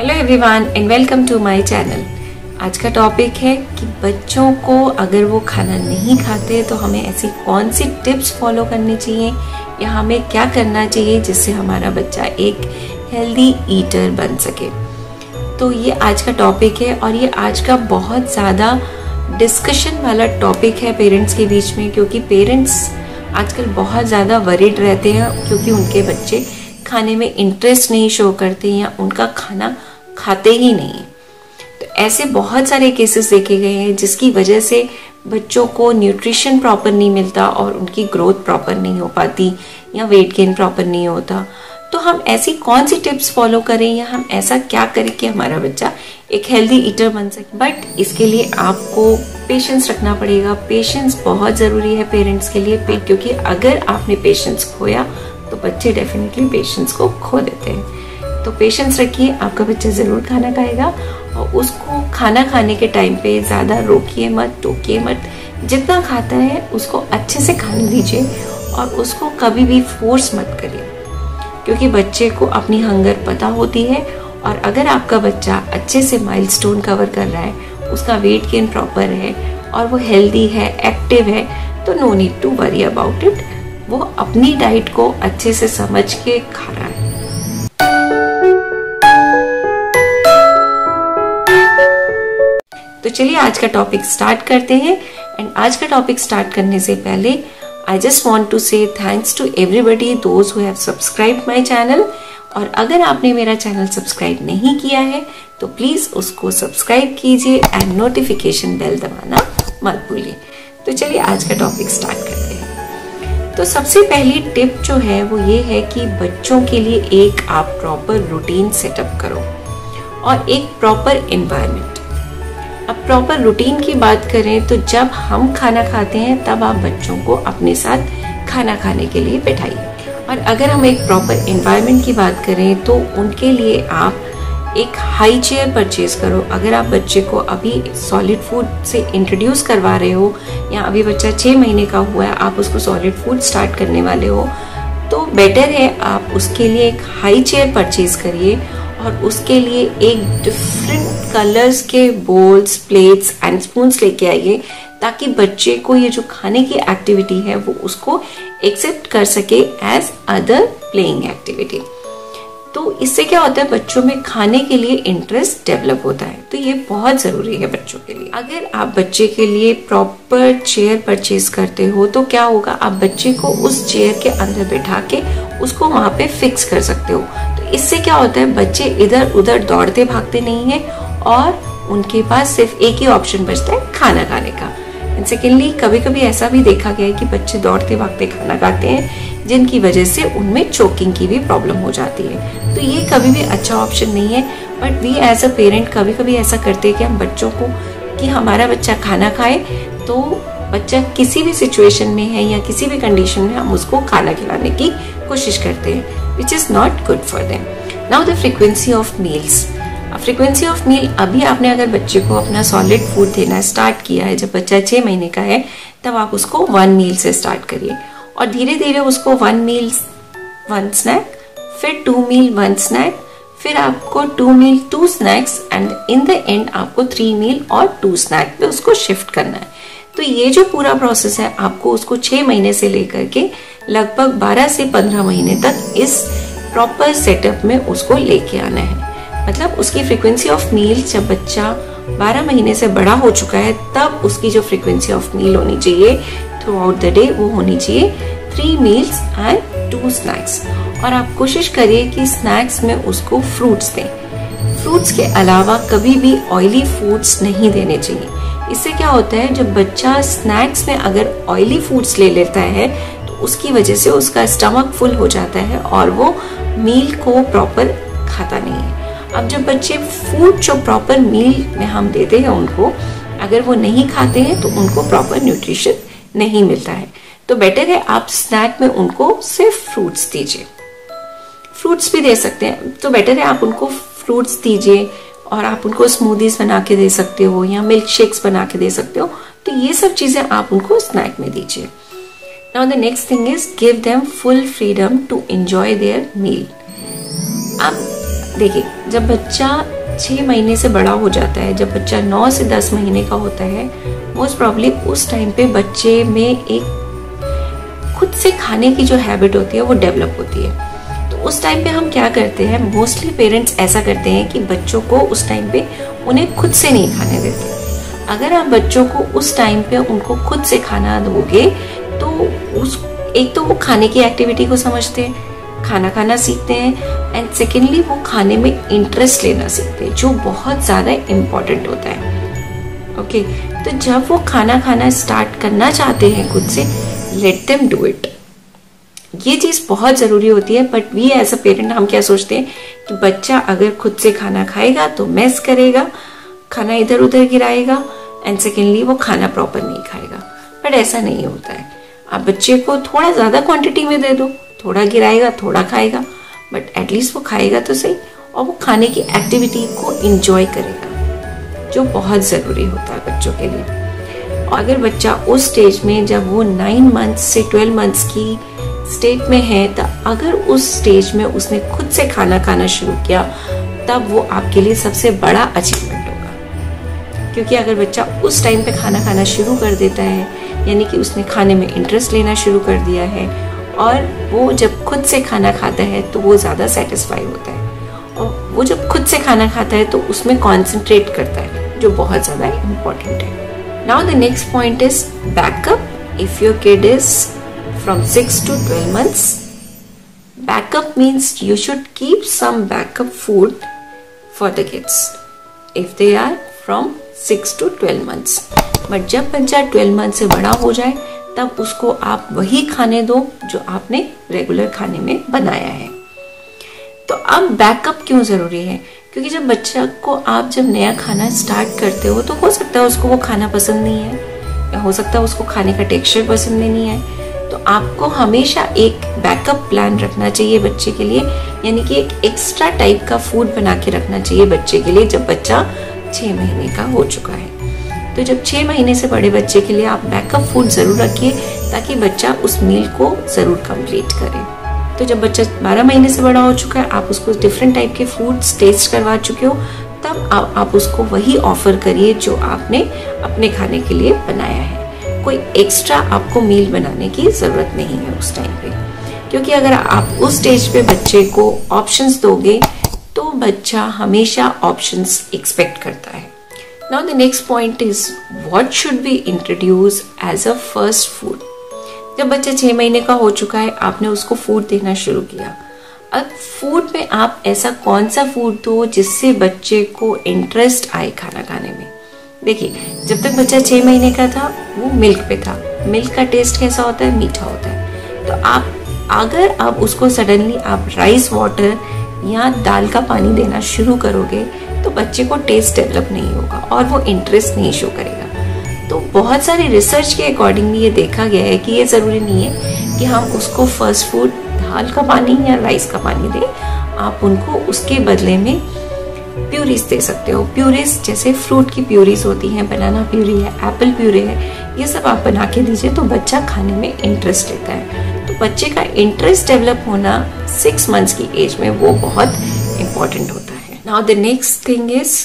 Hello everyone and welcome to my channel. आज का topic है कि बच्चों को अगर वो खाना नहीं खाते तो हमें ऐसी कौन सी टिप्स फॉलो करनी चाहिए या हमें क्या करना चाहिए जिससे हमारा बच्चा एक हेल्दी ईटर बन सके। तो ये आज का टॉपिक है और ये आज का बहुत ज़्यादा डिस्कशन वाला टॉपिक है पेरेंट्स के बीच में, क्योंकि पेरेंट्स आजकल बहुत ज़्यादा वरीड रहते हैं क्योंकि उनके बच्चे खाने में इंटरेस्ट नहीं शो करते या उनका खाना खाते ही नहीं। तो ऐसे बहुत सारे केसेस देखे गए हैं जिसकी वजह से बच्चों को न्यूट्रिशन प्रॉपर नहीं मिलता और उनकी ग्रोथ प्रॉपर नहीं हो पाती या वेट गेन प्रॉपर नहीं होता। तो हम ऐसी कौन सी टिप्स फॉलो करें या हम ऐसा क्या करें कि हमारा बच्चा एक हेल्दी ईटर बन सके। बट इसके लिए आपको पेशेंस रखना पड़ेगा। पेशेंस बहुत ज़रूरी है पेरेंट्स के लिए, क्योंकि अगर आपने पेशेंस खोया तो बच्चे डेफिनेटली पेशेंस को खो देते हैं। तो पेशेंस रखिए, आपका बच्चा ज़रूर खाना खाएगा और उसको खाना खाने के टाइम पे ज़्यादा रोकिए मत, टोकिए मत। जितना खाता है उसको अच्छे से खाने दीजिए और उसको कभी भी फोर्स मत करिए, क्योंकि बच्चे को अपनी हंगर पता होती है। और अगर आपका बच्चा अच्छे से माइलस्टोन कवर कर रहा है, उसका वेट गेन प्रॉपर है और वो हेल्दी है, एक्टिव है, तो no need to worry about it. वो अपनी डाइट को अच्छे से समझ के खा रहा है। तो चलिए आज का टॉपिक स्टार्ट करते हैं। एंड आज का टॉपिक स्टार्ट करने से पहले I just want to say thanks to everybody those who have subscribed my channel। और अगर आपने मेरा चैनल सब्सक्राइब नहीं किया है तो प्लीज उसको सब्सक्राइब कीजिए एंड नोटिफिकेशन बेल दबाना मत भूलिए। तो चलिए आज का टॉपिक स्टार्ट करते हैं। तो सबसे पहली टिप जो है वो ये है कि बच्चों के लिए एक आप प्रॉपर रूटीन सेटअप करो और एक प्रॉपर एनवायरनमेंट। अब प्रॉपर रूटीन की बात करें तो जब हम खाना खाते हैं तब आप बच्चों को अपने साथ खाना खाने के लिए बैठाइए। और अगर हम एक प्रॉपर एनवायरनमेंट की बात करें तो उनके लिए आप एक हाई चेयर परचेज करो। अगर आप बच्चे को अभी सॉलिड फूड से इंट्रोड्यूस करवा रहे हो या अभी बच्चा 6 महीने का हुआ है, आप उसको सॉलिड फूड स्टार्ट करने वाले हो, तो बेटर है आप उसके लिए एक हाई चेयर परचेज करिए और उसके लिए एक डिफरेंट कलर्स के बोल्स, प्लेट्स एंड स्पून्स लेके आइए, ताकि बच्चे को ये जो खाने की एक्टिविटी है वो उसको एक्सेप्ट कर सके एज अदर प्लेइंग एक्टिविटी। तो इससे क्या होता है, बच्चों में खाने के लिए इंटरेस्ट डेवलप होता है। तो ये बहुत जरूरी है बच्चों के लिए। अगर आप बच्चे के लिए प्रॉपर चेयर परचेज करते हो तो क्या होगा, आप बच्चे को उस चेयर के अंदर बैठा के उसको वहां पे फिक्स कर सकते हो। तो इससे क्या होता है, बच्चे इधर उधर दौड़ते भागते नहीं है और उनके पास सिर्फ एक ही ऑप्शन बचता है, खाना खाने का। एंड सेकेंडली, कभी कभी ऐसा भी देखा गया है कि बच्चे दौड़ते भागते खाना खाते हैं जिनकी वजह से उनमें चोकिंग की भी प्रॉब्लम हो जाती है। तो ये कभी भी अच्छा ऑप्शन नहीं है। But we as a parent कभी कभी ऐसा करते हैं कि हम बच्चों को, कि हमारा बच्चा खाना खाए, तो बच्चा किसी भी सिचुएशन में है या किसी भी कंडीशन में हम उसको खाना खिलाने की कोशिश करते हैं, which is not good for them. Now the frequency of meals. Frequency of meal, अभी आपने अगर बच्चे को अपना सॉलिड फूड देना स्टार्ट किया है, जब बच्चा 6 महीने का है, तब आप उसको 1 मील से स्टार्ट करिए और धीरे धीरे उसको 1 मील 1 स्नैक, फिर 2 मील 1 स्नैक, फिर आपको 2 मील 2 snacks and in the end आपको 3 मील और 2 स्नैक पे उसको शिफ्ट करना है। तो ये जो पूरा प्रोसेस है आपको उसको 6 महीने से लेकर के लगभग 12 से 15 महीने तक इस प्रॉपर सेटअप में उसको लेके आना है। मतलब उसकी फ्रीक्वेंसी ऑफ मील, जब बच्चा 12 महीने से बड़ा हो चुका है तब उसकी जो फ्रीक्वेंसी ऑफ मील होनी चाहिए थ्रू आउट द डे, वो होनी चाहिए 3 मील्स एंड 2 स्नैक्स। और आप कोशिश करिए कि स्नैक्स में उसको फ्रूट्स दें। फ्रूट्स के अलावा कभी भी ऑयली फूड्स नहीं देने चाहिए। इससे क्या होता है, जब बच्चा स्नैक्स में अगर ऑयली फूड्स ले लेता है तो उसकी वजह से उसका स्टमक फुल हो जाता है और वो मील को प्रॉपर खाता नहीं है। अब जब बच्चे फूड जो प्रॉपर मील में हम देते हैं उनको, अगर वो नहीं खाते हैं तो उनको प्रॉपर न्यूट्रिशन नहीं मिलता है। तो बेटर है आप स्नैक में उनको सिर्फ फ्रूट्स दीजिए। फ्रूट्स भी दे सकते हैं, तो बेटर है आप उनको फ्रूट्स दीजिए और आप उनको स्मूदीज बना के दे सकते हो या मिल्क शेक्स बना के दे सकते हो। तो ये सब चीजें आप उनको स्नैक में दीजिए। Now the next thing is give them full freedom to enjoy their meal. अब देखिए, जब बच्चा 6 महीने से बड़ा हो जाता है, जब बच्चा 9 से 10 महीने का होता है, मोस्ट प्रॉब्ली उस टाइम पे बच्चे में एक खुद से खाने की जो हैबिट होती है वो डेवलप होती है। तो उस टाइम पे हम क्या करते हैं, मोस्टली पेरेंट्स ऐसा करते हैं कि बच्चों को उस टाइम पे उन्हें खुद से नहीं खाने देते। अगर आप बच्चों को उस टाइम पे उनको खुद से खाना दोगे तो एक तो वो खाने की एक्टिविटी को समझते हैं, खाना खाना सीखते हैं, एंड सेकेंडली वो खाने में इंटरेस्ट लेना सीखते हैं, जो बहुत ज़्यादा इम्पोर्टेंट होता है। ओके, तो जब वो खाना खाना स्टार्ट करना चाहते हैं खुद से, लेट देम डू इट। ये चीज़ बहुत ज़रूरी होती है। But we as a parent हम क्या सोचते हैं कि बच्चा अगर खुद से खाना खाएगा तो मेस करेगा, खाना इधर उधर गिराएगा, एंड सेकेंडली वो खाना प्रॉपर नहीं खाएगा। बट ऐसा नहीं होता है। आप बच्चे को थोड़ा ज़्यादा क्वांटिटी में दे दो, थोड़ा गिराएगा, थोड़ा खाएगा, बट एटलीस्ट वो खाएगा तो सही, और वो खाने की एक्टिविटी को इंजॉय करेगा, जो बहुत ज़रूरी होता है बच्चों के लिए। और अगर बच्चा उस स्टेज में, जब वो 9 मंथ्स से 12 मंथ्स की स्टेट में है, तो अगर उस स्टेज में उसने खुद से खाना खाना शुरू किया, तब वो आपके लिए सबसे बड़ा अचीवमेंट होगा। क्योंकि अगर बच्चा उस टाइम पे खाना खाना शुरू कर देता है, यानी कि उसने खाने में इंटरेस्ट लेना शुरू कर दिया है, और वो जब खुद से खाना खाता है तो वो ज़्यादा सेटिस्फाई होता है, और वो जब खुद से खाना खाता है तो उसमें कॉन्सेंट्रेट करता है, जो बहुत ज़्यादा इम्पोर्टेंट है। Now the next point is backup. If your kid is from 6 to 12 months, backup means you should keep some backup food for the kids if they are from 6 to 12 months. But जब बच्चा 12 months से बड़ा हो जाए, तब उसको आप वही खाने दो जो आपने रेगुलर खाने में बनाया है। तो अब बैकअप क्यों ज़रूरी है? क्योंकि जब बच्चा को आप जब नया खाना स्टार्ट करते हो, तो हो सकता है उसको वो खाना पसंद नहीं है, या हो सकता है उसको खाने का टेक्सचर पसंद नहीं है। तो आपको हमेशा एक बैकअप प्लान रखना चाहिए बच्चे के लिए, यानी कि एक एक्स्ट्रा टाइप का फूड बना के रखना चाहिए बच्चे के लिए, जब बच्चा 6 महीने का हो चुका है। तो जब 6 महीने से बड़े बच्चे के लिए आप बैकअप फूड ज़रूर रखिए, ताकि बच्चा उस मील को ज़रूर कंप्लीट करे। तो जब बच्चा 12 महीने से बड़ा हो चुका है, आप उसको डिफरेंट टाइप के फूड्स टेस्ट करवा चुके हो, तब आप उसको वही ऑफर करिए जो आपने अपने खाने के लिए बनाया है। कोई एक्स्ट्रा आपको मील बनाने की ज़रूरत नहीं है उस टाइम पे, क्योंकि अगर आप उस स्टेज पे बच्चे को ऑप्शंस दोगे, तो बच्चा हमेशा ऑप्शंस एक्सपेक्ट करता है। Now the next point is what should be introduce as a first food. जब बच्चा 6 महीने का हो चुका है, आपने उसको फूड देना शुरू किया। अब फूड में आप ऐसा कौन सा फूड दो जिससे बच्चे को इंटरेस्ट आए खाना खाने में। देखिए, जब तक बच्चा 6 महीने का था, वो मिल्क पे था। मिल्क का टेस्ट कैसा होता है? मीठा होता है। तो अगर आप उसको सडनली आप राइस वाटर या दाल का पानी देना शुरू करोगे, तो बच्चे को टेस्ट डेवलप नहीं होगा और वो इंटरेस्ट नहीं शो करेगा। तो बहुत सारी रिसर्च के अकॉर्डिंगली ये देखा गया है कि ये ज़रूरी नहीं है कि हम उसको फर्स्ट फूड दाल का पानी या राइस का पानी दें। आप उनको उसके बदले में प्यूरीज दे सकते हो। प्यूरीज जैसे फ्रूट की प्यूरीज होती हैं, बनाना प्यूरी है, एप्पल प्यूरी है, ये सब आप बना के दीजिए, तो बच्चा खाने में इंटरेस्ट लेता है। तो बच्चे का इंटरेस्ट डेवलप होना 6 मंथ्स की एज में वो बहुत इम्पोर्टेंट होता है। Now the next thing is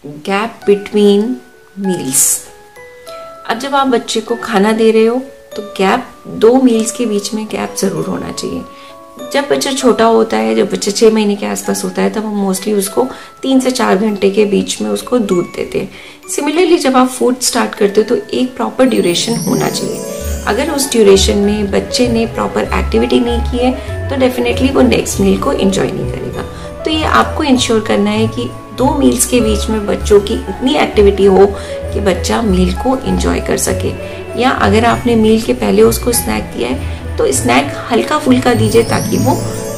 gap between meals. अब जब आप बच्चे को खाना दे रहे हो, तो गैप 2 मील्स के बीच में गैप जरूर होना चाहिए। जब बच्चा छोटा होता है, जब बच्चा 6 महीने के आसपास होता है, तब हम मोस्टली उसको 3 से 4 घंटे के बीच में उसको दूध देते हैं। सिमिलरली जब आप फूड स्टार्ट करते हो, तो एक प्रॉपर ड्यूरेशन होना चाहिए। अगर उस ड्यूरेशन में बच्चे ने प्रॉपर एक्टिविटी नहीं की है, तो डेफिनेटली वो नेक्स्ट मील को एंजॉय नहीं करेगा। तो ये आपको इंश्योर करना है कि 2 मील्स के बीच में बच्चों की इतनी एक्टिविटी हो कि बच्चा मील को एंजॉय कर सके। या अगर आपने मील के पहले उसको स्नैक दिया है, तो स्नैक हल्का फुल्का दीजिए, ताकि वो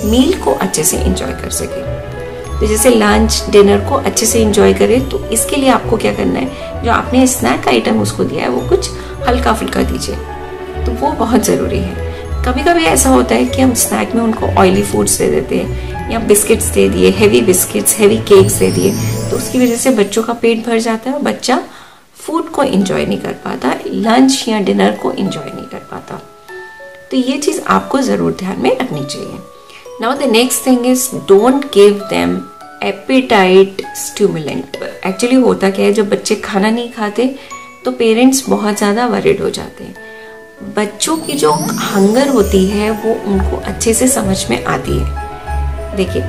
मील को अच्छे से एंजॉय कर सके। तो जैसे लंच डिनर को अच्छे से एंजॉय करे, तो इसके लिए आपको क्या करना है, जो आपने स्नैक आइटम उसको दिया है वो कुछ हल्का फुल्का दीजिए, तो वो बहुत ज़रूरी है। कभी कभी ऐसा होता है कि हम स्नैक में उनको ऑयली फूड्स दे देते हैं, या बिस्किट्स दे दिए, हैवी बिस्किट्स, हैवी केक्स दे दिए, तो उसकी वजह से बच्चों का पेट भर जाता है और बच्चा फूड को एंजॉय नहीं कर पाता, लंच या डिनर को एंजॉय नहीं कर पाता। तो ये चीज़ आपको ज़रूर ध्यान में रखनी चाहिए। Now the next thing is don't give them appetite stimulant. Actually होता क्या है, जब बच्चे खाना नहीं खाते तो पेरेंट्स बहुत ज़्यादा वरिड हो जाते हैं। बच्चों की जो हंगर होती है वो उनको अच्छे से समझ में आती है। देखिए,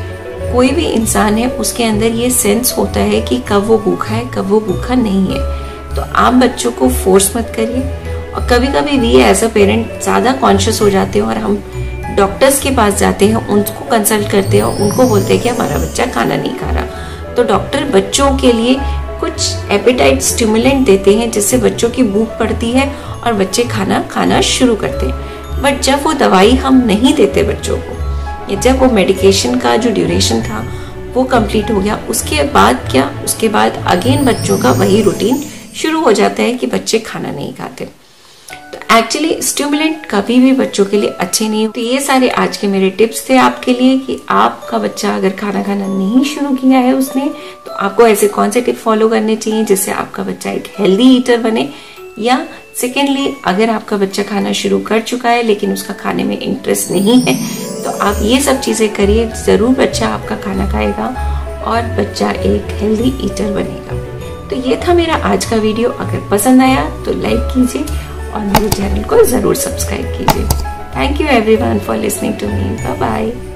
कोई भी इंसान है उसके अंदर ये सेंस होता है कि कब वो भूखा है, कब वो भूखा नहीं है। तो आप बच्चों को फोर्स मत करिए। और कभी कभी भी एज अ पेरेंट ज़्यादा कॉन्शियस हो जाते हैं और हम डॉक्टर्स के पास जाते हैं, उनको कंसल्ट करते हैं और उनको बोलते हैं कि हमारा बच्चा खाना नहीं खा रहा। तो डॉक्टर बच्चों के लिए कुछ एपेटाइट स्टिमुलेंट देते हैं जिससे बच्चों की भूख पड़ती है और बच्चे खाना खाना शुरू करते हैं। बट जब वो दवाई हम नहीं देते बच्चों को, या जब वो मेडिकेशन का जो ड्यूरेशन था वो कंप्लीट हो गया, उसके बाद क्या, उसके बाद अगेन बच्चों का वही रूटीन शुरू हो जाता है कि बच्चे खाना नहीं खाते। तो एक्चुअली स्टिमुलेंट कभी भी बच्चों के लिए अच्छे नहीं। तो ये सारे आज के मेरे टिप्स थे आपके लिए कि आपका बच्चा अगर खाना खाना नहीं शुरू किया है उसने, तो आपको ऐसे कौन से टिप फॉलो करने चाहिए जिससे आपका बच्चा एक हेल्दी ईटर बने। या सेकेंडली, अगर आपका बच्चा खाना शुरू कर चुका है लेकिन उसका खाने में इंटरेस्ट नहीं है, तो आप ये सब चीजें करिए, जरूर बच्चा आपका खाना खाएगा और बच्चा एक हेल्दी ईटर बनेगा। तो ये था मेरा आज का वीडियो। अगर पसंद आया तो लाइक कीजिए और मेरे चैनल को जरूर सब्सक्राइब कीजिए। Thank you everyone for listening to me. Bye bye.